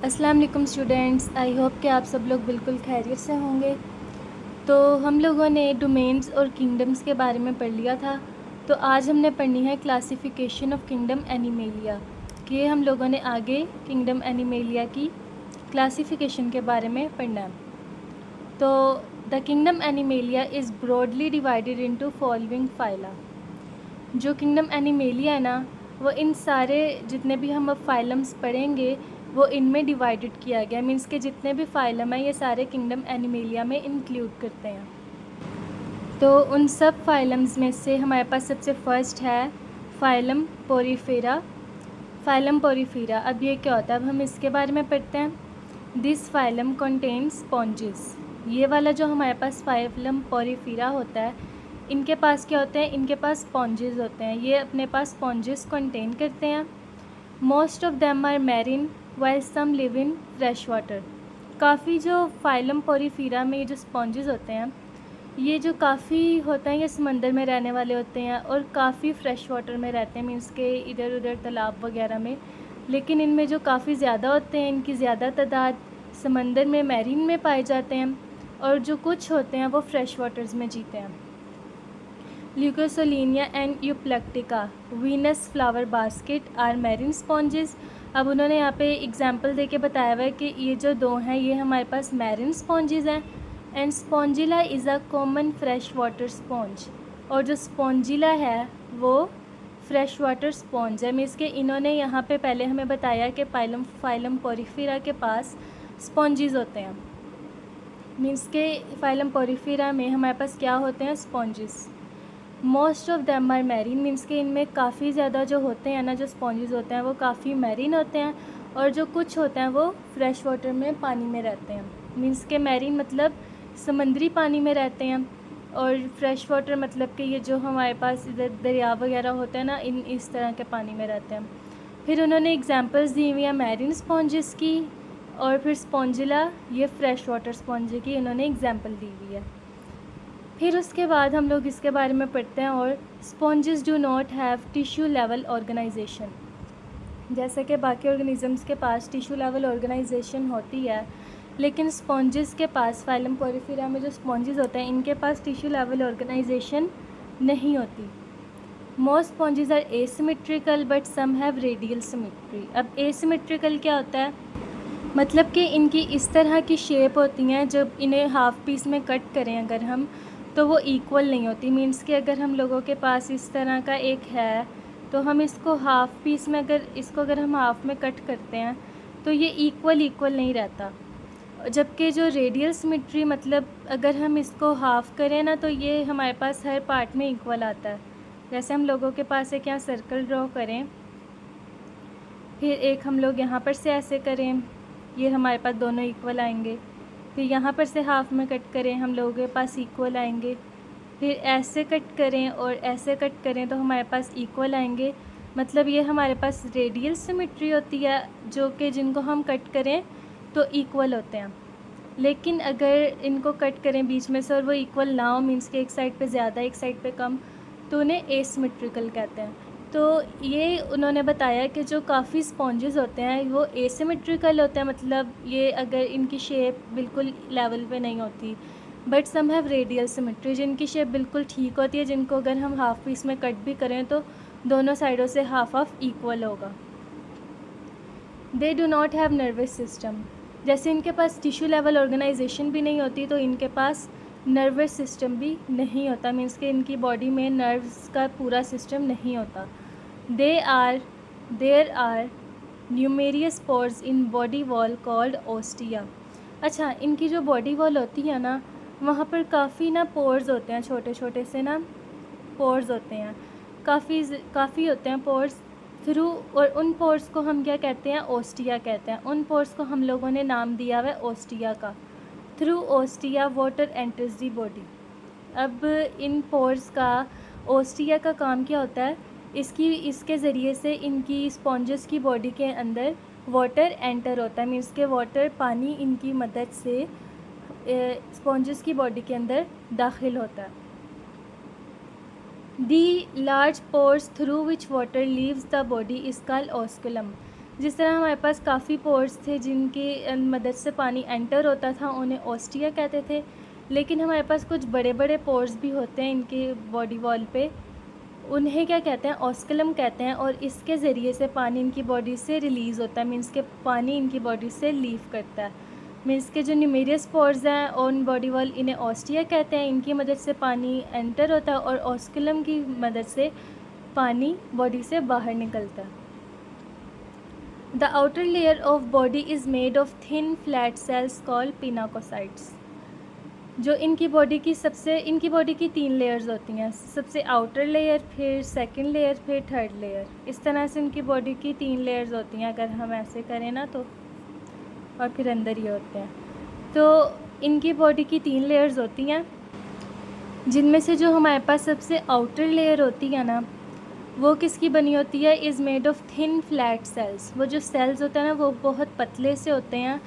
अस्सलाम वालेकुम students, I hope कि आप सब लोग बिल्कुल खैरियत से होंगे। तो हम लोगों ने डोमेन्स और किंगडम्स के बारे में पढ़ लिया था। तो आज हमने पढ़नी है क्लासिफिकेशन ऑफ किंगडम एनिमेलिया, कि हम लोगों ने आगे किंगडम एनिमेलिया की क्लासिफिकेशन के बारे में पढ़ना है। तो the kingdom animalia is broadly divided into following phyla. जो किंगडम एनिमेलिया है ना, वो इन सारे जितने भी हम अब फाइलम्स पढ़ेंगे वो इनमें डिवाइडेड किया गया। मीन्स के जितने भी फाइलम हैं ये सारे किंगडम एनिमेलिया में इंक्लूड करते हैं। तो उन सब फाइलम्स में से हमारे पास सबसे फर्स्ट है फाइलम पोरीफेरा। फाइलम पोरीफेरा, अब ये क्या होता है, अब हम इसके बारे में पढ़ते हैं। This phylum contains sponges. ये वाला जो हमारे पास फाइलम पोरीफेरा होता है, इनके पास क्या होते हैं, इनके पास स्पॉन्जेस होते हैं। ये अपने पास स्पॉन्जेस कंटेन करते हैं। Most of them are marine while some live in fresh water. काफ़ी जो फाइलम पोरीफेरा में ये जो स्पॉन्जेस होते हैं, ये जो काफ़ी होते हैं, ये समंदर में रहने वाले होते हैं और काफ़ी फ़्रेश वाटर में रहते हैं, मीन्स के इधर उधर तालाब वगैरह में। लेकिन इनमें जो काफ़ी ज़्यादा होते हैं, इनकी ज़्यादा तादाद समंदर में मैरीन में पाए जाते हैं, और जो कुछ होते हैं वो फ़्रेश वाटर्स में जीते हैं। Leucosolenia and Euplectella Venus flower basket are marine sponges. अब उन्होंने यहाँ पे एग्जांपल देके बताया हुआ है कि ये जो दो हैं ये हमारे पास मैरीन स्पॉन्जेस हैं। And Spongilla is a common fresh water sponge. और जो स्पॉन्जिला है वो फ्रेश वाटर स्पॉन्ज है। मीन्स के इन्होंने यहाँ पे पहले हमें बताया कि फाइलम पोरीफेरा के पास स्पॉन्जेस होते हैं। मीन्स के फाइलम पोरीफेरा में हमारे पास क्या होते हैं, sponges. Most of them are marine, means के इनमें काफ़ी ज़्यादा जो होते हैं ना, जो स्पॉन्जेस होते हैं वो काफ़ी मैरीन होते हैं, और जो कुछ होते हैं वो फ्रेश वाटर में पानी में रहते हैं। मीन्स के मैरीन मतलब समंदरी पानी में रहते हैं, और फ्रेश वाटर मतलब कि ये जो हमारे पास इधर दरिया वगैरह होते हैं ना, इस तरह के पानी में रहते हैं। फिर उन्होंने एग्जांपल्स दी हुई हैं मैरीन स्पॉन्जेस की, और फिर स्पॉन्जिला, ये फ्रेश वाटर स्पॉन्ज की उन्होंने एग्जांपल दी हुई है। फिर उसके बाद हम लोग इसके बारे में पढ़ते हैं। और sponges do not have tissue level organisation. जैसे कि बाकी ऑर्गेनिज़म्स के पास टिश्यू लेवल ऑर्गेनाइजेशन होती है, लेकिन स्पॉन्जेस के पास, फाइलम पोरीफेरा में जो स्पॉन्जेस होते हैं इनके पास टिश्यू लेवल ऑर्गेनाइजेशन नहीं होती। Most sponges are asymmetrical but some have radial symmetry. अब एसिमेट्रिकल क्या होता है, मतलब कि इनकी इस तरह की शेप होती हैं, जब इन्हें हाफ़ पीस में कट करें अगर हम, तो वो इक्वल नहीं होती। मीन्स कि अगर हम लोगों के पास इस तरह का एक है, तो हम इसको हाफ़ पीस में अगर हम हाफ़ में कट करते हैं तो ये इक्वल नहीं रहता। जबकि जो रेडियल सिमेट्री, मतलब अगर हम इसको हाफ़ करें ना, तो ये हमारे पास हर पार्ट में इक्वल आता है। जैसे हम लोगों के पास एक यहाँ सर्कल ड्रॉ करें, फिर एक हम लोग यहाँ पर से ऐसे करें, ये हमारे पास दोनों इक्वल आएंगे। फिर यहाँ पर से हाफ़ में कट करें, हम लोगों के पास इक्वल आएंगे। फिर ऐसे कट करें और ऐसे कट करें तो हमारे पास इक्वल आएंगे। मतलब ये हमारे पास रेडियल सिमेट्री होती है, जो कि जिनको हम कट करें तो इक्वल होते हैं। लेकिन अगर इनको कट करें बीच में से और वो इक्वल ना हो, मीन्स कि एक साइड पे ज़्यादा एक साइड पे कम, तो उन्हें एसिमेट्रिकल कहते हैं। तो ये उन्होंने बताया कि जो काफ़ी स्पॉन्जेस होते हैं वो एसिमेट्रिकल होते हैं, मतलब ये अगर इनकी शेप बिल्कुल लेवल पे नहीं होती। But some have radial symmetry, जिनकी शेप बिल्कुल ठीक होती है, जिनको अगर हम हाफ़ पीस में कट भी करें तो दोनों साइडों से हाफ इक्वल होगा। They do not have nervous system. जैसे इनके पास टिश्यू लेवल ऑर्गेनाइजेशन भी नहीं होती, तो इनके पास नर्वस सिस्टम भी नहीं होता। मीन्स कि इनकी बॉडी में नर्व्स का पूरा सिस्टम नहीं होता। There are numerous pores in body wall called ostia. अच्छा, इनकी जो बॉडी वॉल होती है ना, वहाँ पर काफ़ी ना पोर्स होते हैं, छोटे छोटे से ना पोर्स होते हैं, काफ़ी होते हैं पोर्स थ्रू। और उन पोर्स को हम क्या कहते हैं, ओस्टिया कहते हैं। उन पोर्स को हम लोगों ने नाम दिया हुआ है ओस्टिया का। Through ostia water enters the body. अब इन पोर्स का, ओस्टिया का काम क्या होता है, इसके ज़रिए से इनकी स्पॉन्जेस की बॉडी के अंदर वाटर एंटर होता है। मीन्स के वाटर, पानी इनकी मदद से स्पॉन्जेस की बॉडी के अंदर दाखिल होता है। The large pores through which water leaves the body is called osculum। जिस तरह हमारे पास काफ़ी पोर्स थे जिनकी मदद से पानी एंटर होता था, उन्हें ओस्टिया कहते थे। लेकिन हमारे पास कुछ बड़े बड़े पोर्स भी होते हैं इनके बॉडी वॉल पे, उन्हें क्या कहते हैं, ऑस्कुलम कहते हैं। और इसके ज़रिए से पानी इनकी बॉडी से रिलीज़ होता है, मीन्स के पानी इनकी बॉडी से लीव करता है। मीन्स के जो न्यूमेरियस पोर्स हैं ऑन बॉडी वॉल, इन्हें ऑस्टिया कहते हैं। इनकी मदद से पानी एंटर होता है और ऑस्कुलम की मदद से पानी बॉडी से बाहर निकलता है। The outer layer of body is made of thin flat cells called pinacocytes. जो इनकी बॉडी की 3 लेयर्स होती हैं, सबसे आउटर लेयर, फिर सेकंड लेयर, फिर थर्ड लेयर। इस तरह से इनकी बॉडी की 3 लेयर्स होती हैं अगर हम ऐसे करें ना तो, और फिर अंदर ये होते हैं। तो इनकी बॉडी की 3 लेयर्स होती हैं, जिनमें से जो हमारे पास सबसे आउटर लेयर होती है ना, वो किसकी बनी होती है, is made of thin flat sales. वो जो सेल्स होते हैं ना वो बहुत पतले से होते हैं,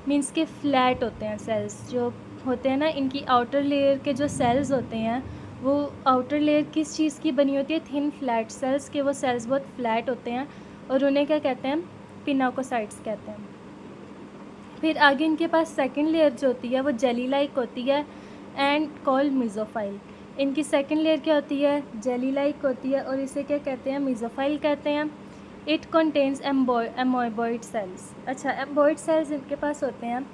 मीन्स के फ्लैट होते हैं सेल्स जो होते हैं ना। इनकी आउटर लेयर के जो सेल्स होते हैं, वो आउटर लेयर किस चीज़ की बनी होती है, थिन फ्लैट सेल्स के। वो सेल्स बहुत फ्लैट होते हैं और उन्हें क्या कहते हैं, पिनाकोसाइट्स कहते हैं। फिर आगे इनके पास सेकंड लेयर जो होती है वो जेली लाइक होती है एंड कॉल्ड मीज़ोफाइल। इनकी सेकंड लेयर क्या होती है, जेली लाइक होती है और इसे क्या कहते हैं, मीज़ोफाइल कहते हैं। It contains amoeboid cells. अच्छा, एम्बॉयड सेल्स इनके पास होते हैं।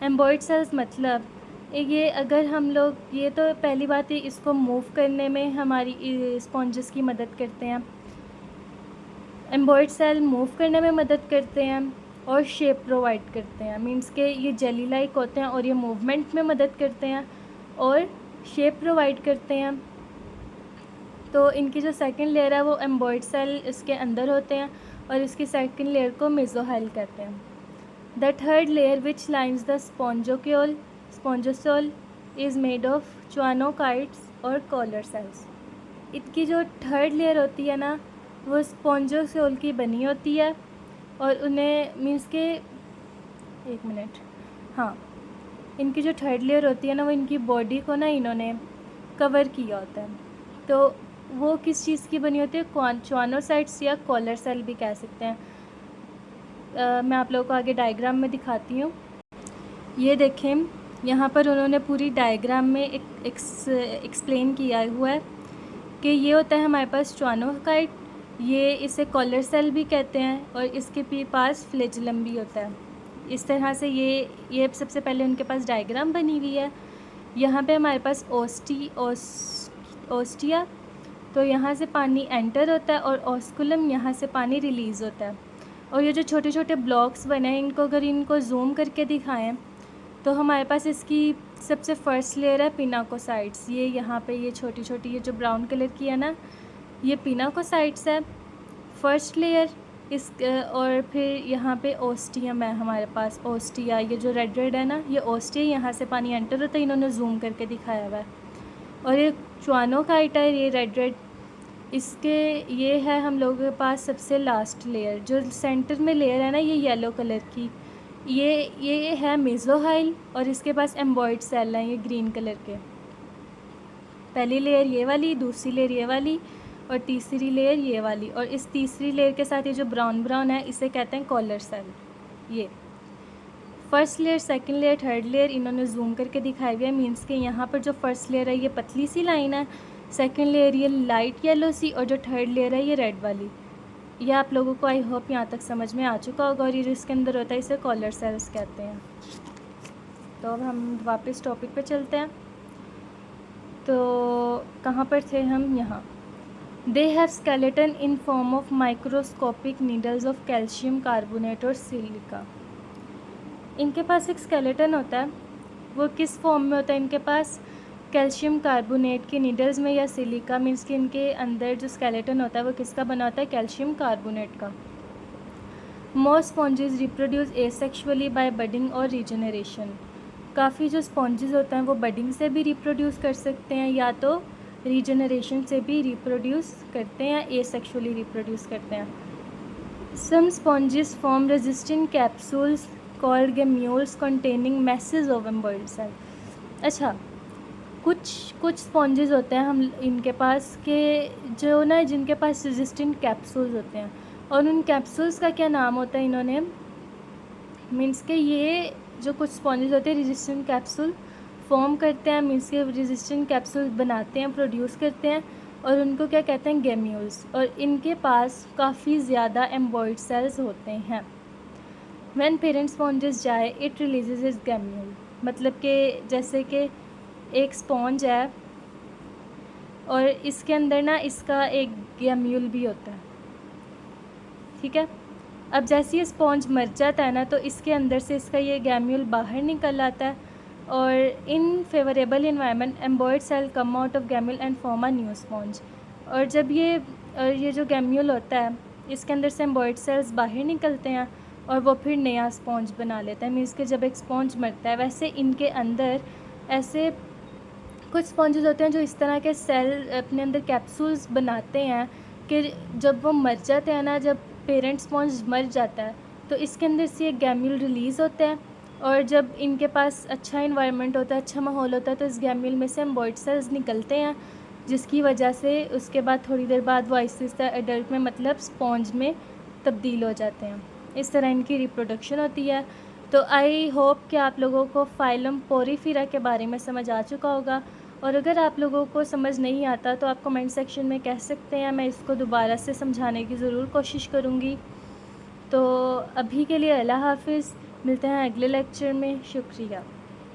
एम्बॉयड सेल्स मतलब ये, अगर हम लोग, ये तो पहली बात है, इसको मूव करने में हमारी स्पॉन्जेस की मदद करते हैं। एम्बॉयड सेल मूव करने में मदद करते हैं और शेप प्रोवाइड करते हैं, मीन्स के ये जेली लाइक होते हैं और ये मूवमेंट में मदद करते हैं और शेप प्रोवाइड करते हैं। तो इनकी जो सेकंड लेयर है वो एम्बॉयड सेल इसके अंदर होते हैं और इसकी सेकंड लेयर को मेसोहाइल कहते हैं। The third layer which lines the spongocoel is made of choanocytes और कॉलर सेल्स। इनकी जो थर्ड लेयर होती है ना वो स्पॉन्जोसोल की बनी होती है और उन्हें, मीन्स के, एक मिनट, हाँ, इनकी जो थर्ड लेयर होती है ना वो इनकी बॉडी को ना इन्होंने कवर किया होता है। तो वो किस चीज़ की बनी होती है, च्वानोसाइट्स या कॉलर सेल भी कह सकते हैं। मैं आप लोगों को आगे डायग्राम में दिखाती हूँ। ये देखें, यहाँ पर उन्होंने पूरी डायग्राम में एक्सप्लेन किया हुआ है कि ये होता है हमारे पास च्वानोकाइट, ये इसे कॉलर सेल भी कहते हैं और इसके पास फ्लैजेलम भी होता है। इस तरह से ये सबसे पहले उनके पास डायग्राम बनी हुई है। यहाँ पे हमारे पास ओस्टिया, तो यहाँ से पानी एंटर होता है और ऑस्कुलम, यहाँ से पानी रिलीज़ होता है। और ये जो छोटे छोटे ब्लॉक्स बने हैं, इनको अगर इनको जूम करके दिखाएं तो हमारे पास इसकी सबसे फर्स्ट लेयर है पिनाकोसाइट्स। ये यहाँ पे ये छोटी छोटी, ये जो ब्राउन कलर की है ना, ये पिनाकोसाइट्स है फर्स्ट लेयर। और फिर यहाँ पे ओस्टियम है हमारे पास, ओस्टिया, ये जो रेड रेड है ना, ये ओस्टिया, यहाँ से पानी एंटर होता है, इन्होंने जूम करके दिखाया हुआ है। और ये च्वानोकाइट है, ये रेड रेड, इसके ये है हम लोगों के पास सबसे लास्ट लेयर। जो सेंटर में लेयर है ना, ये येलो कलर की, ये है मेसोहाइल और इसके पास एम्बॉयड सेल हैं, ये ग्रीन कलर के। पहली लेयर ये वाली, दूसरी लेयर ये वाली और तीसरी लेयर ये वाली। और इस तीसरी लेयर के साथ ये जो ब्राउन ब्राउन है, इसे कहते हैं कॉलर सेल। ये first layer, second layer, third layer इन्होंने जूम करके दिखाई हुई है, मीन्स के यहाँ पर जो फर्स्ट लेयर है ये पतली सी लाइन है, सेकंड लेयर ये लाइट येलो सी, और जो थर्ड लेयर है ये रेड वाली। ये आप लोगों को आई होप यहाँ तक समझ में आ चुका होगा। और ये जो इसके अंदर होता है इसे कॉलर सेल्स कहते हैं। तो अब हम वापस टॉपिक पे चलते हैं। तो कहाँ पर थे हम, यहाँ। They have skeleton in form of microscopic needles of calcium carbonate और सिलिका। इनके पास एक स्केलेटन होता है, वो किस फॉर्म में होता है इनके पास, कैल्शियम कार्बोनेट की नीडल्स में या सिलिका, मीन्स कि इनके अंदर जो स्केलेटन होता है वो किसका बना होता है, कैल्शियम कार्बोनेट का। Most sponges reproduce asexually by budding और रीजनरेशन। काफ़ी जो स्पॉन्जेस होते हैं वो बडिंग से भी रिप्रोड्यूस कर सकते हैं या तो रीजनरेशन से भी रिप्रोड्यूस करते हैं, एसेक्सुअली रिप्रोड्यूस करते हैं। Some sponges form resistant capsules called gemmules containing masses of amoeboid cell. अच्छा, कुछ स्पॉन्जेस होते हैं हम इनके पास के जो ना, जिनके पास रेजिस्टेंट कैप्सूल्स होते हैं, और उन कैप्सूल्स का क्या नाम होता है इन्होंने मीन्स के ये जो कुछ स्पॉन्जेस होते हैं रेजिस्टेंट कैप्सूल फॉर्म करते हैं, मीन्स के रेजिस्टेंट कैप्सूल बनाते हैं, प्रोड्यूस करते हैं, और उनको क्या कहते हैं गैम्यूल्स, और इनके पास काफ़ी ज़्यादा एम्बॉयड सेल्स होते हैं। व्हेन पेरेंट स्पॉन्जेस जाए इट रिलीजेस इज गैम्यूल, मतलब कि जैसे कि एक स्पॉन्ज है और इसके अंदर ना इसका एक गैम्यूल भी होता है, ठीक है। अब जैसे ये स्पॉन्ज मर जाता है ना तो इसके अंदर से इसका ये गैम्यूल बाहर निकल आता है, और in favourable environment amoeboid cell come out of gemmule and form a new sponge. और जब ये जो गैम्यूल होता है इसके अंदर से एम्बॉयड सेल्स बाहर निकलते हैं और वो फिर नया स्पॉन्ज बना लेता है। मीन्स कि जब एक स्पॉन्ज मरता है वैसे इनके अंदर ऐसे कुछ स्पॉन्जेस होते हैं जो इस तरह के सेल अपने अंदर कैप्सूल्स बनाते हैं कि जब वो मर जाते हैं ना, जब पेरेंट स्पॉन्ज मर जाता है तो इसके अंदर से एक गैम्यूल रिलीज़ होता है, और जब इनके पास अच्छा इन्वायरमेंट होता है, अच्छा माहौल होता है, तो इस गैम्यूल में से एम्बॉयड सेल्स निकलते हैं, जिसकी वजह से उसके बाद थोड़ी देर बाद वो आहिस्ता एडल्ट में मतलब स्पॉन्ज में तब्दील हो जाते हैं। इस तरह इनकी रिप्रोडक्शन होती है। तो आई होप कि आप लोगों को फाइलम पोरीफेरा के बारे में समझ आ चुका होगा, और अगर आप लोगों को समझ नहीं आता तो आप कमेंट सेक्शन में कह सकते हैं, मैं इसको दोबारा से समझाने की ज़रूर कोशिश करूँगी। तो अभी के लिए अल्लाह हाफ़िज़, मिलते हैं अगले लेक्चर में। शुक्रिया।